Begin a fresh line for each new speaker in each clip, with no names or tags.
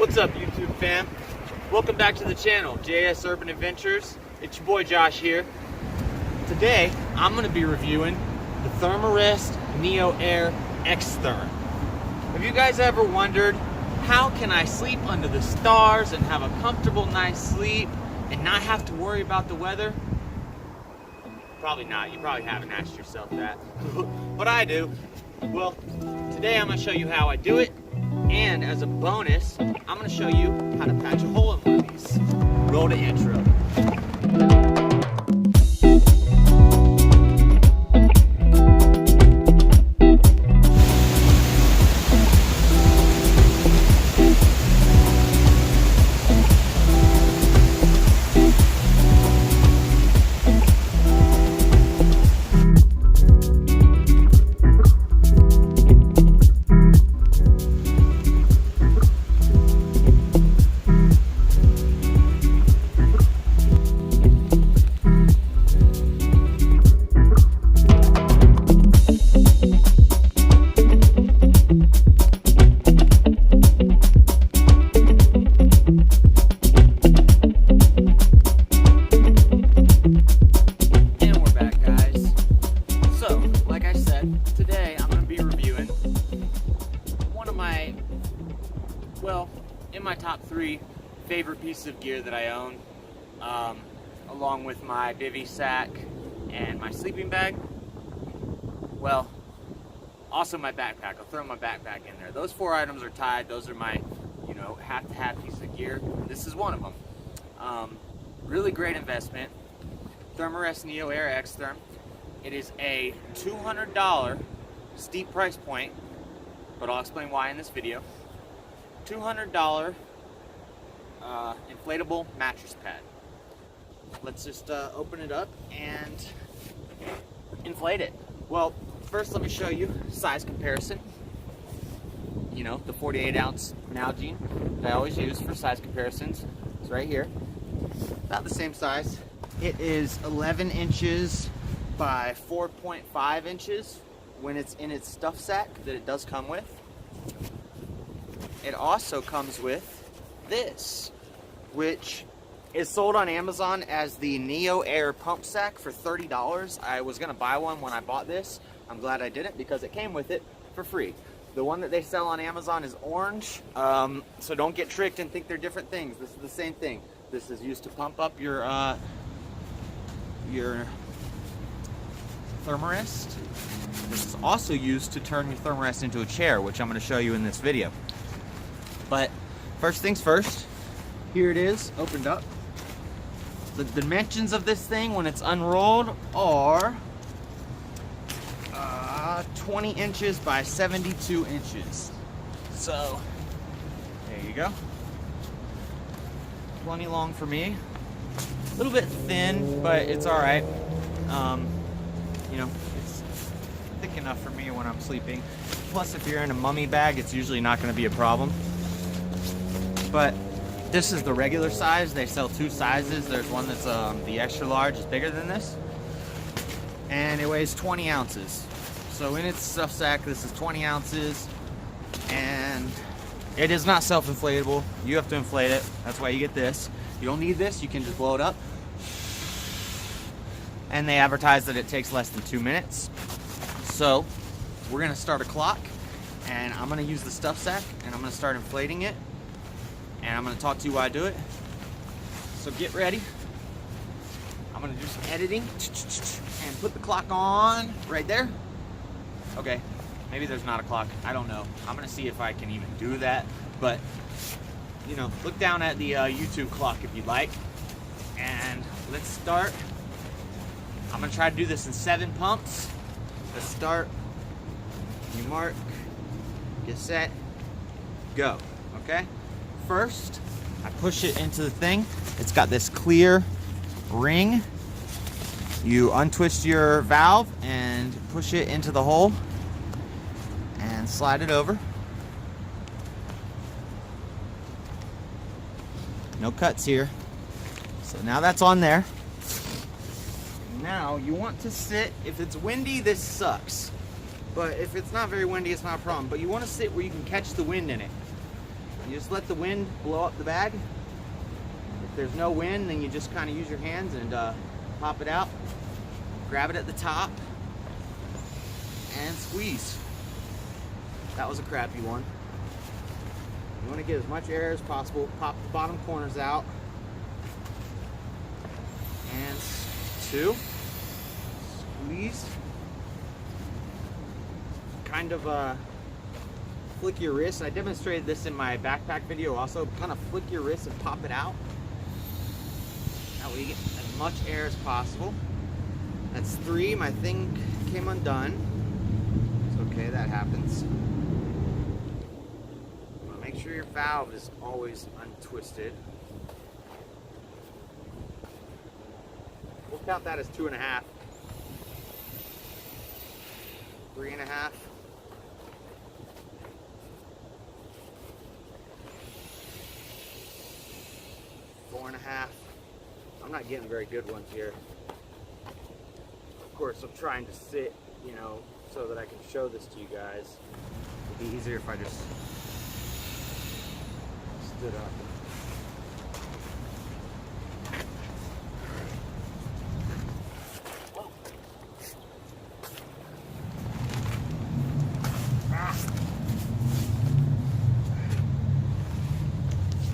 What's up, YouTube fam? Welcome back to the channel, JS Urban Adventures. It's your boy Josh here. Today, I'm going to be reviewing the Therm-A-Rest Neoair Xtherm. Have you guys ever wondered, how can I sleep under the stars and have a comfortable night's sleep and not have to worry about the weather? Probably not. You probably haven't asked yourself that. But I do. Well, today I'm going to show you how I do it. And as a bonus, I'm going to show you how to patch a hole in one of these. Roll the intro. In my top 3 favorite pieces of gear that I own, along with my bivy sack and my sleeping bag. Well, also my backpack. I'll throw my backpack in there. Those 4 items are tied. Those are my, have-to-have pieces of gear. This is one of them. Really great investment. Therm-A-Rest Neoair Xtherm. It is a $200 steep price point, but I'll explain why in this video. $200 inflatable mattress pad. Let's just open it up and inflate it. Well, first let me show you size comparison. You know, the 48-ounce Nalgene that I always use for size comparisons. It's right here. About the same size. It is 11 inches by 4.5 inches when it's in its stuff sack that it does come with. It also comes with this, which is sold on Amazon as the Neoair pump sack for $30. I was going to buy one when I bought this. I'm glad I didn't because it came with it for free. The one that they sell on Amazon is orange, so don't get tricked and think they're different things. This is the same thing. This is used to pump up your Therm-A-Rest. This is also used to turn your Therm-A-Rest into a chair, which I'm going to show you in this video. But first things first, here it is, opened up. The dimensions of this thing when it's unrolled are 20 inches by 72 inches. So, there you go. Plenty long for me. A little bit thin, but it's alright. It's thick enough for me when I'm sleeping. Plus, if you're in a mummy bag, it's usually not going to be a problem. But this is the regular size. They sell 2 sizes. There's one that's the extra large, is bigger than this, and it weighs 20 ounces. So in its stuff sack, this is 20 ounces, and it is not self-inflatable. You have to inflate it. That's why you get this. You don't need this. You can just blow it up. And they advertise that it takes less than 2 minutes. So we're gonna start a clock, and I'm gonna use the stuff sack, and I'm gonna start inflating it. And I'm going to talk to you while I do it. So get ready. I'm going to do some editing and put the clock on right there. Okay, maybe there's not a clock. I don't know. I'm going to see if I can even do that. But, look down at the YouTube clock if you'd like. And let's start. I'm going to try to do this in 7 pumps. Let's start. You mark. Get set. Go. Okay? First, I push it into the thing. It's got this clear ring. You untwist your valve and push it into the hole and slide it over. No cuts here. So now that's on there. Now you want to sit, if it's windy, this sucks. But if it's not very windy, it's not a problem. But you want to sit where you can catch the wind in it. You just let the wind blow up the bag. If there's no wind, then you just kind of use your hands and pop it out. Grab it at the top and squeeze. That was a crappy one. You want to get as much air as possible. Pop the bottom corners out. And 2. Squeeze. Kind of flick your wrist. I demonstrated this in my backpack video also. Kind of flick your wrist and pop it out. That way you get as much air as possible. That's 3. My thing came undone. It's okay, that happens. Make sure your valve is always untwisted. We'll count that as 2.5. 3.5. 4.5. I'm not getting very good ones here. Of course, I'm trying to sit, you know, so that I can show this to you guys. It'd be easier if I just stood up.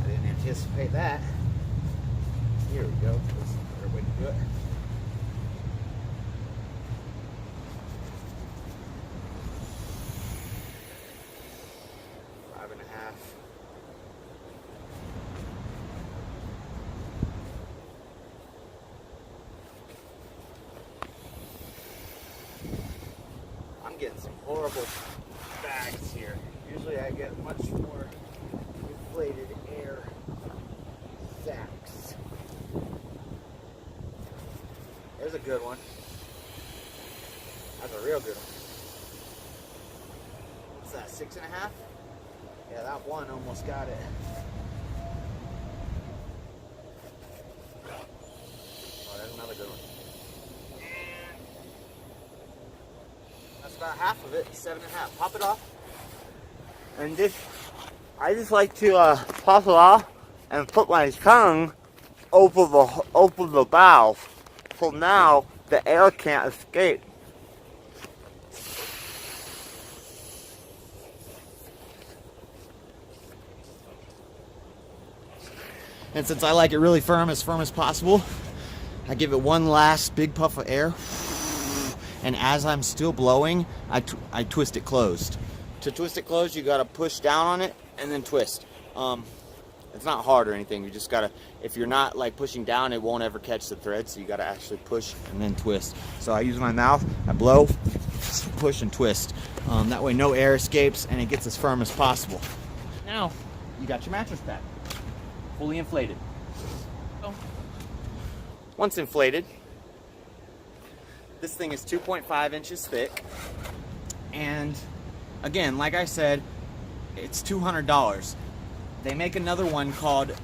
I didn't anticipate that. Here we go. This is a better way to do it. I'm getting some horrible bags here. Usually I get much more inflated air sacks. There's a good one. That's a real good one. What's that, 6.5? Yeah, that one almost got it. Oh, there's another good one. That's about half of it, 7.5. Pop it off. And this, I just like to pop it off and put my tongue over the valve. So now the air can't escape. And since I like it really firm as possible, I give it one last big puff of air. And as I'm still blowing, I twist it closed. To twist it closed, you gotta push down on it and then twist. It's not hard or anything. You just gotta, if you're not like pushing down, it won't ever catch the thread. So you gotta actually push and then twist. So I use my mouth, I blow, push and twist. That way no air escapes and it gets as firm as possible. Now, you got your mattress back, fully inflated. So, once inflated, this thing is 2.5 inches thick, and again, like I said, it's $200. They make another one called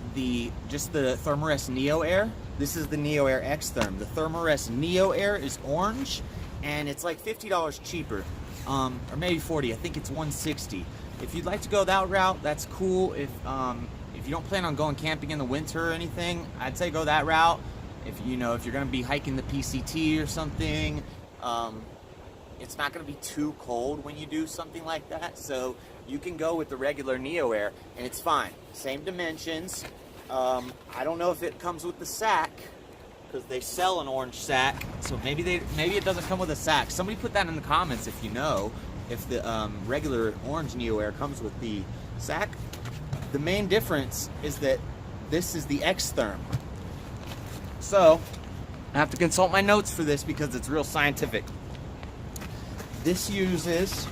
just the Therm-A-Rest Neoair. This is the Neoair Xtherm. The Therm-A-Rest Neoair is orange, and it's like $50 cheaper, or maybe 40. I think it's $160. If you'd like to go that route, that's cool. If you don't plan on going camping in the winter or anything, I'd say go that route. If you're going to be hiking the PCT or something, it's not going to be too cold when you do something like that. So you can go with the regular Neoair, and it's fine. Same dimensions. I don't know if it comes with the sack, because they sell an orange sack. So maybe it doesn't come with a sack. Somebody put that in the comments if you know if the regular orange Neoair comes with the sack. The main difference is that this is the Xtherm. So, I have to consult my notes for this because it's real scientific. This uses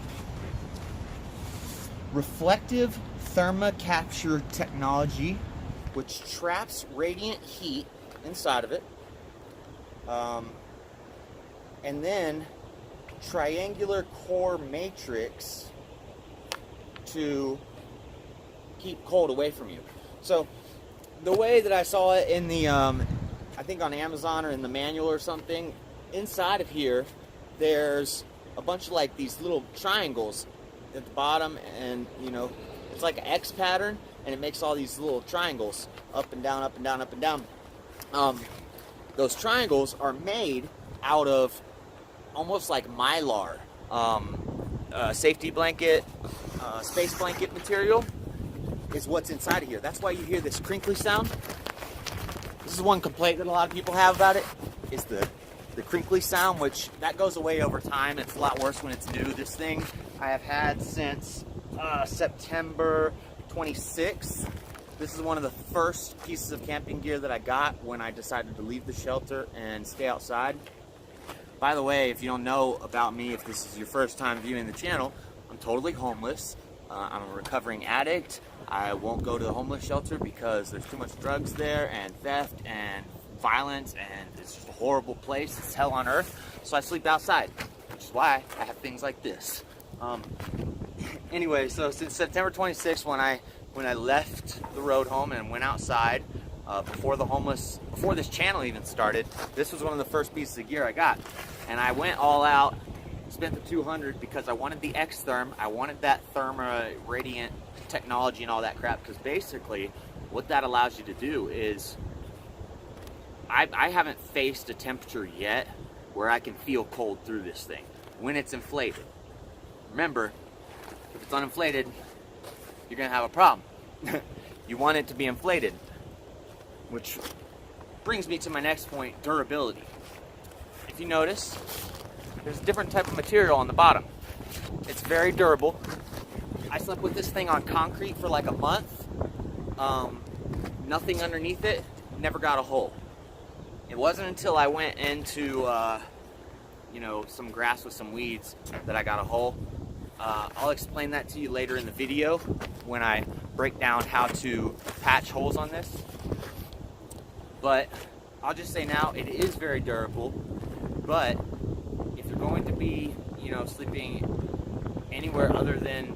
reflective thermocapture technology, which traps radiant heat inside of it. And then triangular core matrix to keep cold away from you. So, the way that I saw it in the I think on Amazon or in the manual or something, inside of here there's a bunch of like these little triangles at the bottom, and it's like an X pattern, and it makes all these little triangles up and down, up and down, up and down. Those triangles are made out of almost like Mylar, safety blanket, space blanket material is what's inside of here. That's why you hear this crinkly sound. This is one complaint that a lot of people have about it, is the crinkly sound, which that goes away over time. It's a lot worse when it's new. This thing I have had since September 26th. This is one of the first pieces of camping gear that I got when I decided to leave the shelter and stay outside. By the way, if you don't know about me, if this is your first time viewing the channel, I'm totally homeless. I'm a recovering addict. I won't go to the homeless shelter because there's too much drugs there and theft and violence, and it's just a horrible place. It's hell on earth. So I sleep outside, which is why I have things like this. Anyway, so since September 26th, when I left the road home and went outside, before this channel even started, this was one of the first pieces of gear I got. And I went all out, spent the $200 because I wanted the Xtherm. I wanted that Therm-A-Radiant technology and all that crap, because basically what that allows you to do is, I haven't faced a temperature yet where I can feel cold through this thing when it's inflated. Remember, if it's uninflated, you're gonna have a problem. You want it to be inflated, which brings me to my next point, durability. If you notice, there's a different type of material on the bottom. It's very durable. I slept with this thing on concrete for like a month. Nothing underneath it, never got a hole. It wasn't until I went into some grass with some weeds that I got a hole. I'll explain that to you later in the video when I break down how to patch holes on this. But I'll just say now, it is very durable. But if you're going to be, sleeping anywhere other than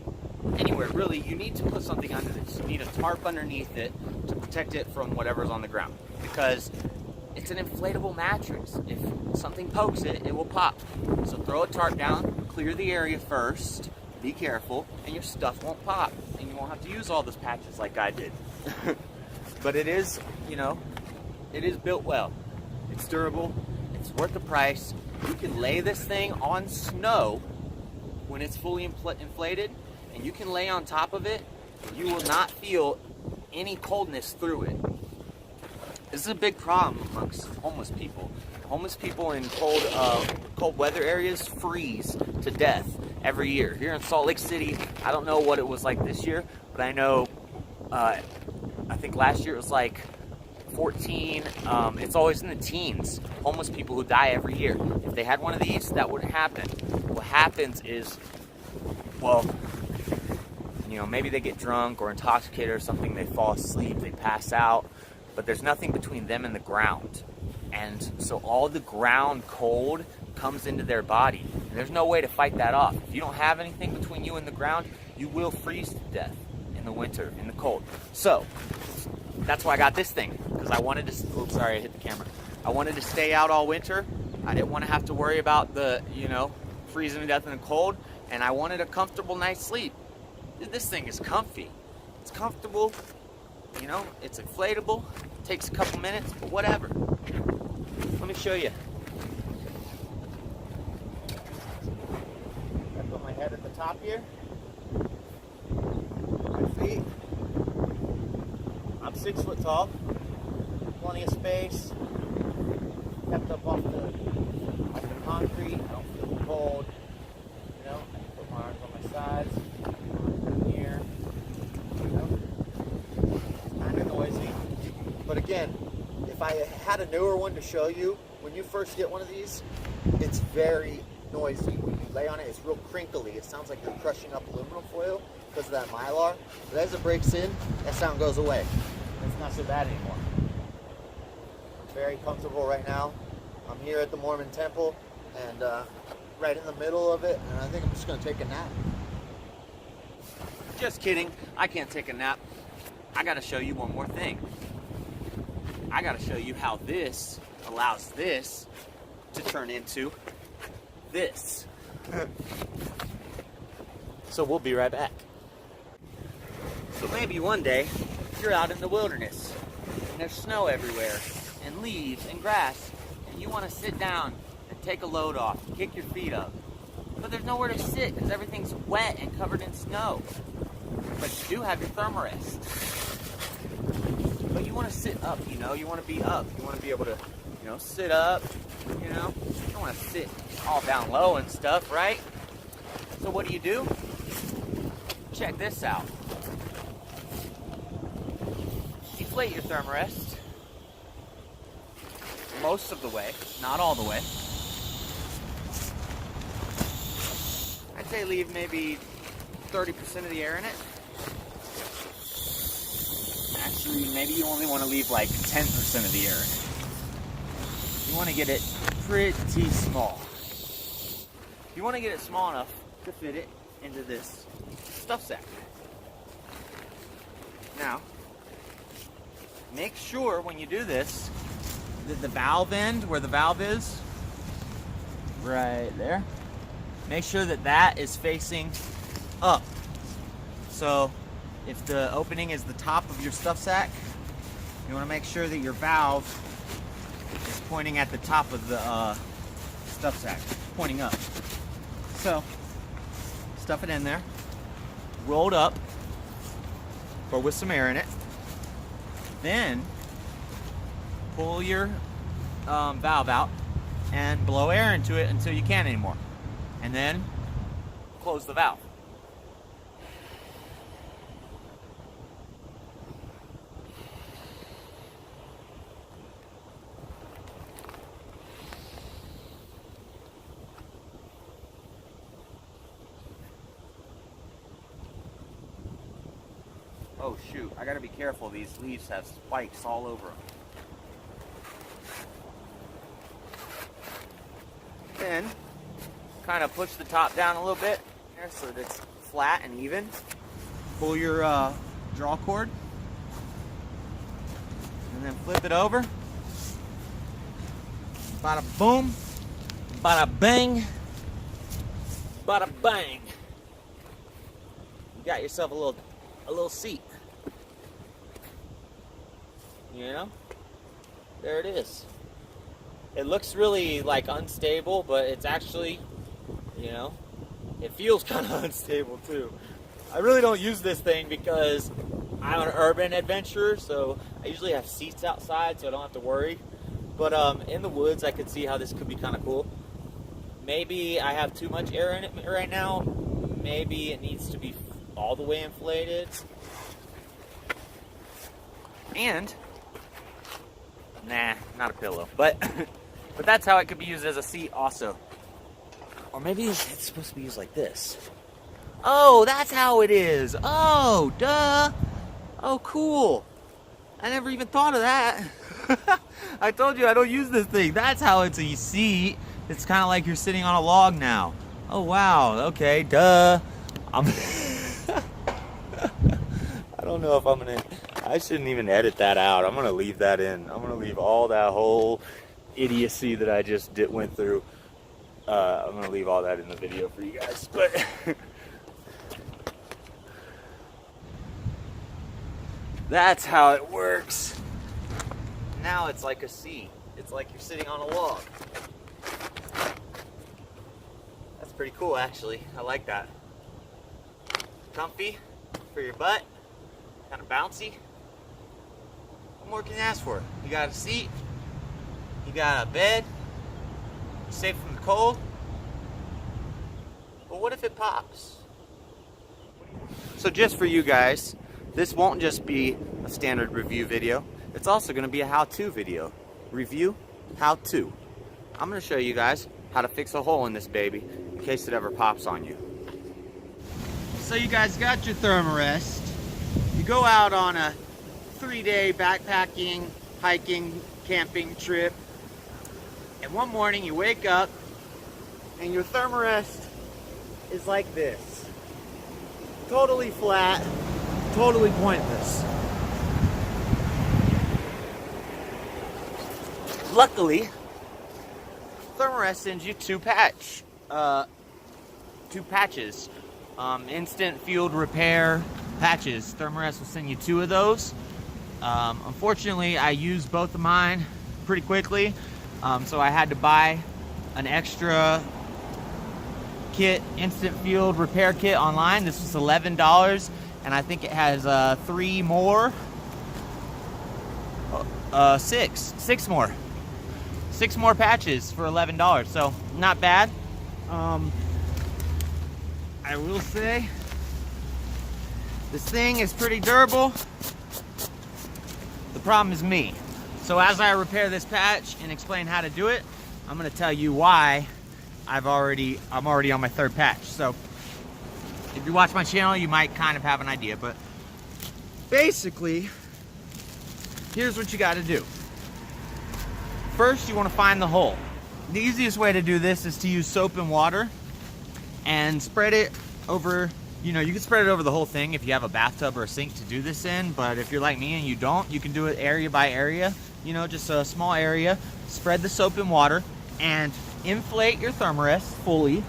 anywhere really, you need to put something under this. You need a tarp underneath it to protect it from whatever's on the ground, because it's an inflatable mattress. If something pokes it, it will pop. So throw a tarp down, clear the area first, be careful, and your stuff won't pop, and you won't have to use all those patches like I did. But it is, it is built well. It's durable, it's worth the price. You can lay this thing on snow when it's fully inflated, and you can lay on top of it. You will not feel any coldness through it. This is a big problem amongst homeless people. Homeless people in cold weather areas freeze to death every year. Here in Salt Lake City, I don't know what it was like this year, but I know, I think last year it was like 14, it's always in the teens, homeless people who die every year. If they had one of these, that wouldn't happen. What happens is, well, maybe they get drunk or intoxicated or something, they fall asleep, they pass out, but there's nothing between them and the ground. And so all the ground cold comes into their body, and there's no way to fight that off. If you don't have anything between you and the ground, you will freeze to death in the winter, in the cold. So that's why I got this thing, because I wanted to, oops, sorry, I hit the camera. I wanted to stay out all winter. I didn't want to have to worry about the, freezing to death in the cold, and I wanted a comfortable night's sleep. This thing is comfy. It's comfortable, it's inflatable. It takes a couple minutes, but whatever. Let me show you. I put my head at the top here. My feet. I'm 6 foot tall. Plenty of space. Kept up off the concrete. I don't feel cold. I can put my arms on my sides. Here. It's kind of noisy. But again, if I had a newer one to show you, when you first get one of these, it's very noisy. When you lay on it, it's real crinkly. It sounds like you're crushing up aluminum foil because of that Mylar. But as it breaks in, that sound goes away. It's not so bad anymore. I'm very comfortable right now. I'm here at the Mormon temple and right in the middle of it, and I think I'm just going to take a nap. Just kidding. I can't take a nap. I got to show you one more thing. I got to show you how this allows this to turn into this. So we'll be right back. So maybe one day you're out in the wilderness and there's snow everywhere and leaves and grass, and you want to sit down and take a load off, kick your feet up. But there's nowhere to sit because everything's wet and covered in snow. But you do have your Therm-A-Rest. But you want to sit up, you know, you want to be up. You want to be able to, you know, sit up, you know. You don't want to sit all down low and stuff, right? So what do? Check this out. Deflate your Therm-A-Rest most of the way, not all the way. I'd say leave maybe 30% of the air in it. Actually, maybe you only want to leave like 10% of the air in it. You want to get it pretty small. You want to get it small enough to fit it into this stuff sack. Now, make sure when you do this that the valve end, where the valve is, right there, make sure that that is facing up. So if the opening is the top of your stuff sack, you want to make sure that your valve is pointing at the top of the stuff sack, pointing up. So stuff it in there, rolled up, or with some air in it. Then pull your valve out and blow air into it until you can't anymore. And then close the valve. Oh shoot, I gotta be careful, these leaves have spikes all over them. Then, kind of push the top down a little bit there so that it's flat and even. Pull your draw cord, and then flip it over. Bada boom, bada bang, bada bang. You got yourself a little seat. You know? There it is. It looks really like unstable, but it's actually, you know, it feels kind of unstable too. I really don't use this thing because I'm an urban adventurer, so I usually have seats outside so I don't have to worry. But in the woods, I could see how this could be kind of cool. Maybe I have too much air in it right now. Maybe it needs to be all the way inflated. And, nah, not a pillow, but that's how it could be used as a seat also. Or maybe it's supposed to be used like this. Oh, that's how it is. Oh, duh. Oh, cool. I never even thought of that. I told you I don't use this thing. That's how it's a seat. It's kind of like you're sitting on a log now. Oh, wow. Okay, duh. I don't know if I'm going to... I shouldn't even edit that out. I'm going to leave that in. I'm going to leave all that whole idiocy that I just went through. I'm going to leave all that in the video for you guys. But that's how it works. Now it's like a seat. It's like you're sitting on a log. That's pretty cool, actually. I like that. Comfy for your butt. Kind of bouncy. What more can you ask for? You got a seat. You got a bed. You're safe from the cold. But what if it pops? So just for you guys, this won't just be a standard review video. It's also going to be a how-to video. Review, how-to. I'm going to show you guys how to fix a hole in this baby in case it ever pops on you. So you guys got your Therm-A-Rest. You go out on a 3-day backpacking, hiking, camping trip, and one morning you wake up and your Therm-A-Rest is like this. Totally flat, totally pointless. Luckily, Therm-A-Rest sends you two patches. Instant field repair patches. Therm-A-Rest will send you 2 of those. Unfortunately, I used both of mine pretty quickly, so I had to buy an extra kit, instant field repair kit online. This was $11, and I think it has 3 more, 6 more. 6 more patches for $11, so not bad. I will say this thing is pretty durable. The problem is me. So as I repair this patch and explain how to do it, I'm going to tell you why I'm already on my 3rd patch. So if you watch my channel, you might kind of have an idea, but basically, here's what you got to do. First, you want to find the hole. The easiest way to do this is to use soap and water and spread it over, you can spread it over the whole thing if you have a bathtub or a sink to do this in, but if you're like me and you don't, you can do it area by area, just a small area. Spread the soap and water and inflate your Therm-A-Rest fully.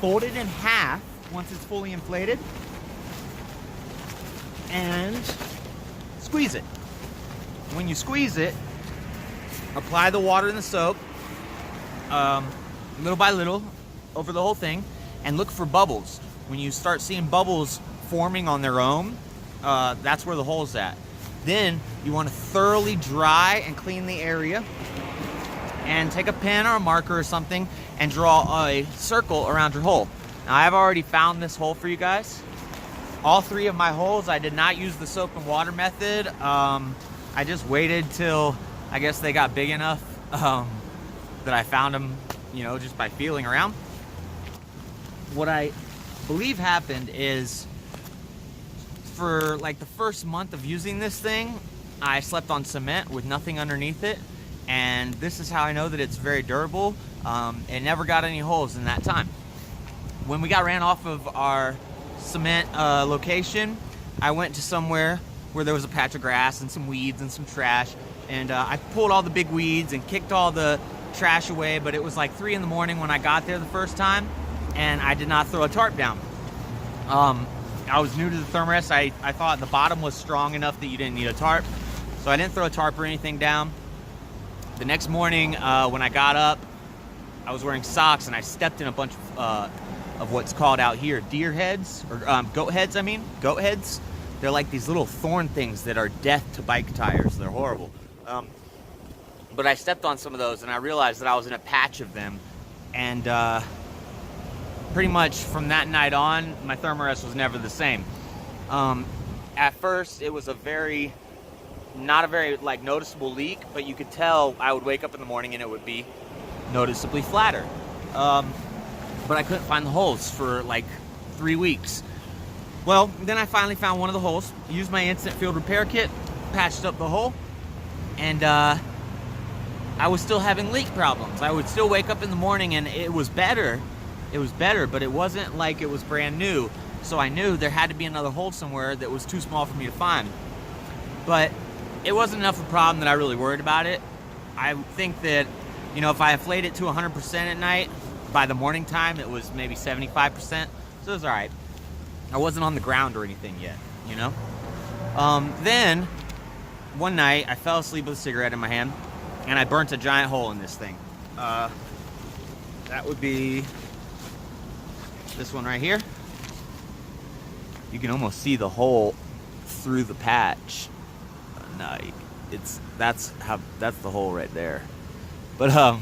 Fold it in half once it's fully inflated and squeeze it. When you squeeze it, apply the water and the soap little by little over the whole thing and look for bubbles. When you start seeing bubbles forming on their own, that's where the hole's at. Then you want to thoroughly dry and clean the area and take a pen or a marker or something and draw a circle around your hole. Now I've already found this hole for you guys. All 3 of my holes, I did not use the soap and water method. I just waited till I guess they got big enough that I found them, just by feeling around. What I believe happened is for like the first month of using this thing, I slept on cement with nothing underneath it, and this is how I know that it's very durable. It never got any holes in that time. When we got ran off of our cement location, I went to somewhere where there was a patch of grass and some weeds and some trash, and I pulled all the big weeds and kicked all the trash away, but it was like 3 in the morning when I got there the first time, and I did not throw a tarp down. I was new to the Therm-A-Rest. I thought the bottom was strong enough that you didn't need a tarp, so I didn't throw a tarp or anything down. The next morning when I got up, I was wearing socks and I stepped in a bunch of what's called out here deer heads, or goat heads, goat heads. They're like these little thorn things that are death to bike tires. They're horrible. But I stepped on some of those and I realized that I was in a patch of them, and pretty much from that night on, my Therm-A-Rest was never the same. At first, it was not a very like noticeable leak, but you could tell I would wake up in the morning and it would be noticeably flatter. But I couldn't find the holes for like 3 weeks. Well, then I finally found one of the holes, used my instant field repair kit, patched up the hole, and I was still having leak problems. I would still wake up in the morning and it was better. It was better, but it wasn't like it was brand new. So I knew there had to be another hole somewhere that was too small for me to find. But it wasn't enough of a problem that I really worried about it. I think that, if I inflate it to 100% at night, by the morning time it was maybe 75%. So it was all right. I wasn't on the ground or anything yet, Then, one night, I fell asleep with a cigarette in my hand, and I burnt a giant hole in this thing. That would be this one right here. You can almost see the hole through the patch. No, that's the hole right there. But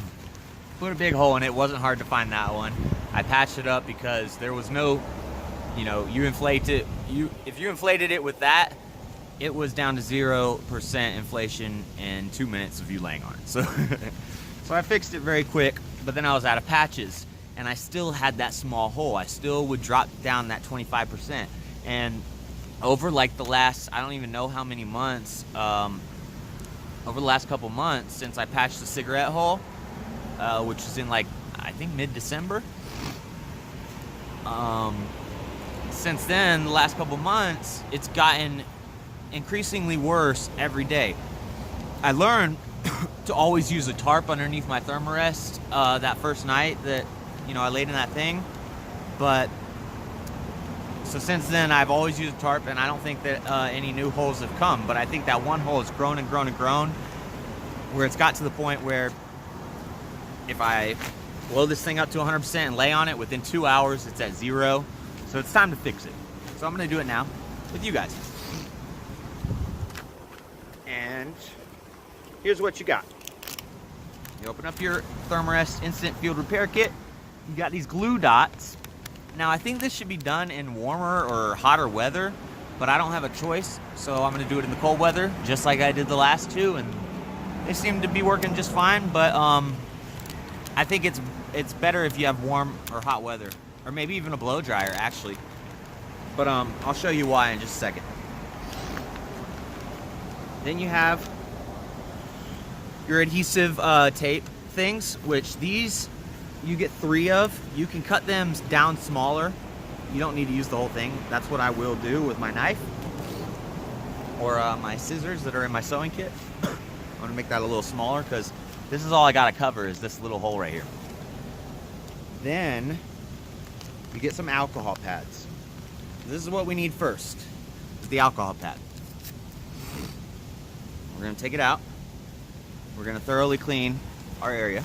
put a big hole in it. It wasn't hard to find that one. I patched it up because there was no, you inflate it. If you inflated it with that, it was down to 0% inflation in 2 minutes of you laying on it. So, so I fixed it very quick. But then I was out of patches, and I still had that small hole. I still would drop down that 25%. And over like the last, I don't even know how many months, over the last couple months since I patched the cigarette hole, which is in like, I think mid-December. Since then, the last couple months, it's gotten increasingly worse every day. I learned to always use a tarp underneath my Therm-A-Rest that first night that, I laid in that thing. But So since then, I've always used tarp, and I don't think that any new holes have come. But I think that one hole has grown and grown and grown, where it's got to the point where if I blow this thing up to 100% and lay on it, within 2 hours, it's at 0. So it's time to fix it. So I'm gonna do it now with you guys. And here's what you got. You open up your Therm-A-Rest Instant Field Repair Kit. You got these glue dots. Now I think this should be done in warmer or hotter weather, but I don't have a choice, so I'm gonna do it in the cold weather, just like I did the last two, and they seem to be working just fine. But I think it's better if you have warm or hot weather, or maybe even a blow dryer actually. But I'll show you why in just a second. Then you have your adhesive tape things, which these you get 3 of. You can cut them down smaller. You don't need to use the whole thing. That's what I will do with my knife or my scissors that are in my sewing kit. I'm gonna make that a little smaller because this is all I gotta cover is this little hole right here. Then you get some alcohol pads. This is what we need first, is the alcohol pad. We're gonna take it out. We're gonna thoroughly clean our area.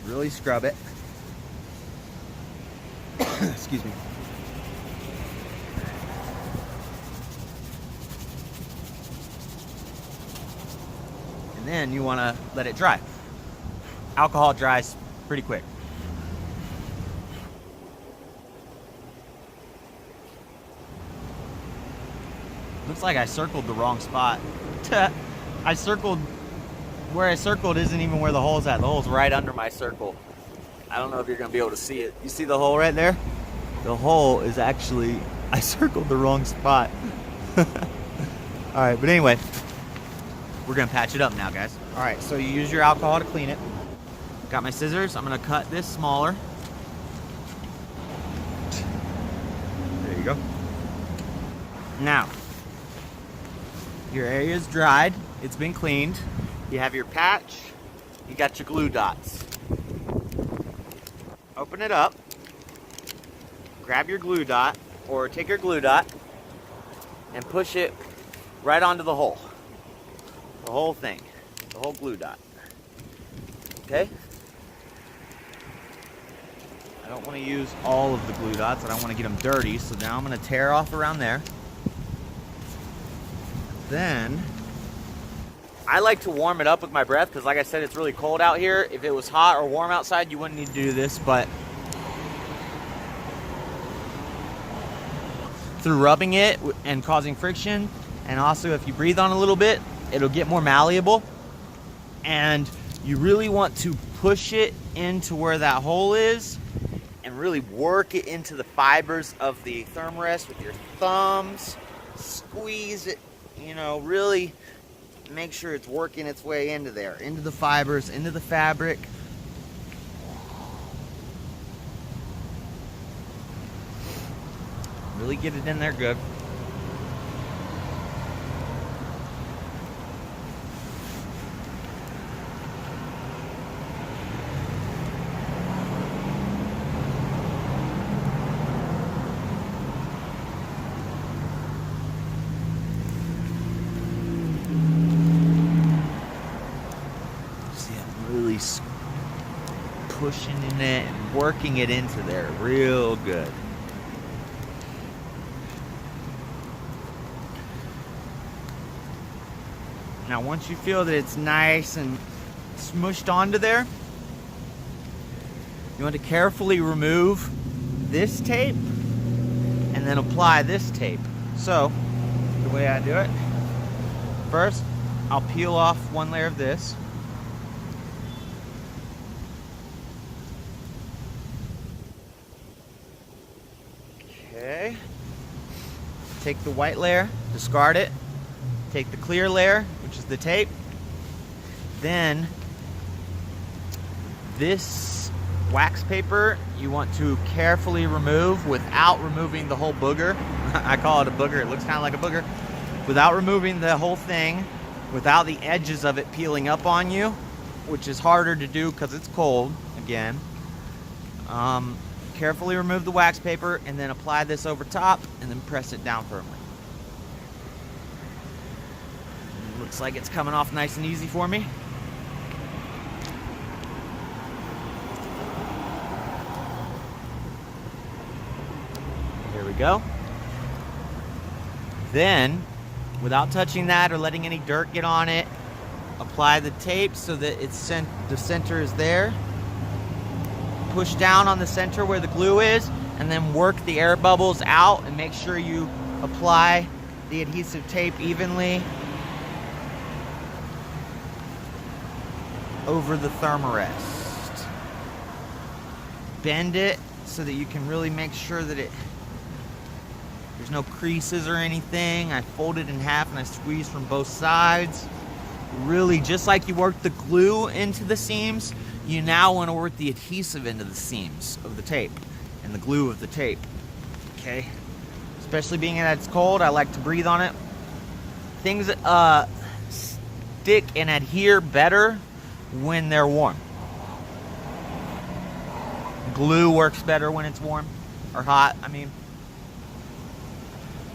Really scrub it. Excuse me. And then you wanna let it dry. Alcohol dries pretty quick. Looks like I circled the wrong spot. I circled, where I circled isn't even where the hole's at. The hole's right under my circle. I don't know if you're gonna be able to see it. You see the hole right there? The hole is actually, I circled the wrong spot. All right, but anyway, we're gonna patch it up now, guys. All right, so you use your alcohol to clean it. Got my scissors, I'm gonna cut this smaller. There you go. Now, your area is dried, it's been cleaned. You have your patch, you got your glue dots. Open it up, grab your glue dot, or take your glue dot and push it right onto the hole. The whole thing, the whole glue dot. Okay? I don't want to use all of the glue dots, I don't want to get them dirty, so now I'm going to tear off around there. Then I like to warm it up with my breath because, like I said, it's really cold out here. If it was hot or warm outside, you wouldn't need to do this, but through rubbing it and causing friction, and also if you breathe on a little bit, it'll get more malleable. And you really want to push it into where that hole is and really work it into the fibers of the Therm-A-Rest with your thumbs. Squeeze it. You know, really make sure it's working its way into there, into the fibers, into the fabric. Really get it in there good. Pushing in it and working it into there real good. Now once you feel that it's nice and smushed onto there, you want to carefully remove this tape and then apply this tape. So the way I do it, first I'll peel off one layer of this. Okay, take the white layer, discard it, take the clear layer, which is the tape, then this wax paper you want to carefully remove without removing the whole booger. I call it a booger, it looks kind of like a booger. Without removing the whole thing, without the edges of it peeling up on you, which is harder to do because it's cold, again. Carefully remove the wax paper and then apply this over top and then press it down firmly. Looks like it's coming off nice and easy for me. There we go. Then, without touching that or letting any dirt get on it, apply the tape so that the center is there. Push down on the center where the glue is, and then work the air bubbles out and make sure you apply the adhesive tape evenly over the Therm-A-Rest. Bend it so that you can really make sure that there's no creases or anything. I fold it in half and I squeeze from both sides. Really, just like you work the glue into the seams, you now want to work the adhesive into the seams of the tape and the glue of the tape. Okay? Especially being that it's cold, I like to breathe on it. Things stick and adhere better when they're warm. Glue works better when it's warm or hot, I mean.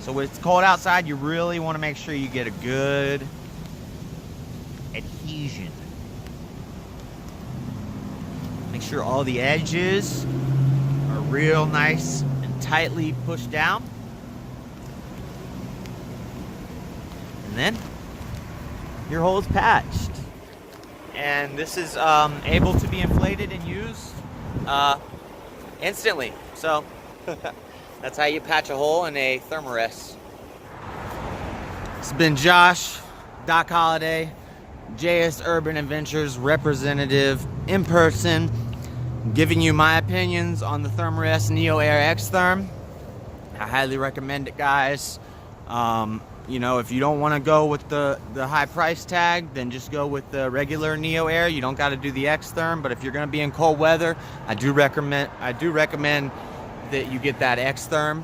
So when it's cold outside, you really want to make sure you get a good adhesion. Make sure all the edges are real nice and tightly pushed down. And then your hole is patched. And this is able to be inflated and used instantly. So that's how you patch a hole in a Therm-A-Rest. It's been Josh, Doc Holliday, JS Urban Adventures representative in person, giving you my opinions on the Therm-A-Rest Neoair Xtherm. I highly recommend it, guys. You know, if you don't want to go with the high price tag, then just go with the regular Neoair. You don't got to do the Xtherm, but if you're going to be in cold weather, I do recommend that you get that Xtherm.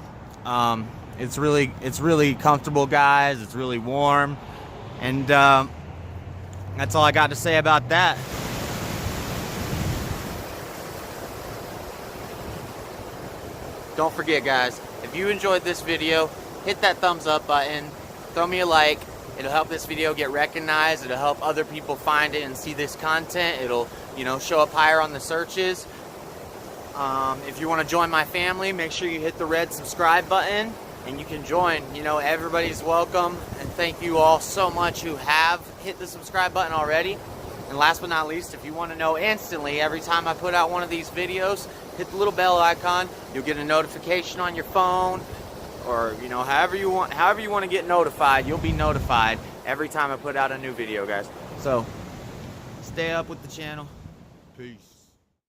It's really comfortable, guys. It's really warm, and that's all I got to say about that. Don't forget, guys, if you enjoyed this video, hit that thumbs up button, throw me a like. It'll help this video get recognized. It'll help other people find it and see this content. It'll, you know, show up higher on the searches. If you want to join my family, make sure you hit the red subscribe button and you can join. You know, everybody's welcome, and thank you all so much who have hit the subscribe button already. And last but not least, if you want to know instantly every time I put out one of these videos, hit the little bell icon. You'll get a notification on your phone, or you know, however you want to get notified. You'll be notified every time I put out a new video, guys. So stay up with the channel. Peace.